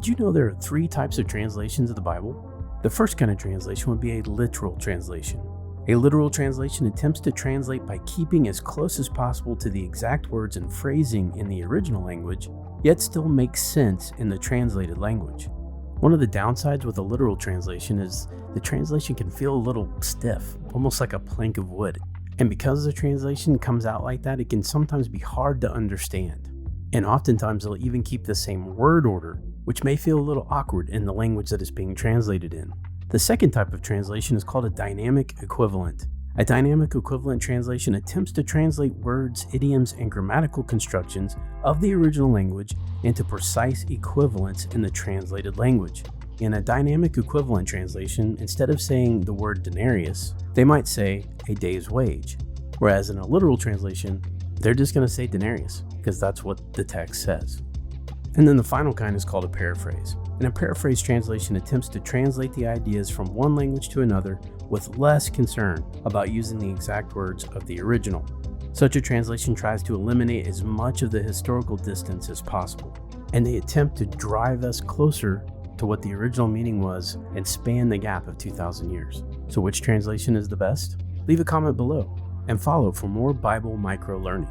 Did you know there are three types of translations of the Bible? The first kind of translation would be a literal translation. A literal translation attempts to translate by keeping as close as possible to the exact words and phrasing in the original language, yet still makes sense in the translated language. One of the downsides with a literal translation is the translation can feel a little stiff, almost like a plank of wood. And because the translation comes out like that, it can sometimes be hard to understand. And oftentimes they'll even keep the same word order, which may feel a little awkward in the language that it's being translated in. The second type of translation is called a dynamic equivalent. A dynamic equivalent translation attempts to translate words, idioms, and grammatical constructions of the original language into precise equivalents in the translated language. In a dynamic equivalent translation, instead of saying the word denarius, they might say a day's wage. Whereas in a literal translation, they're just going to say denarius because that's what the text says. And then the final kind is called a paraphrase. And a paraphrase translation attempts to translate the ideas from one language to another with less concern about using the exact words of the original. Such a translation tries to eliminate as much of the historical distance as possible, and they attempt to drive us closer to what the original meaning was and span the gap of 2,000 years. So which translation is the best? Leave a comment below and follow for more Bible micro learning.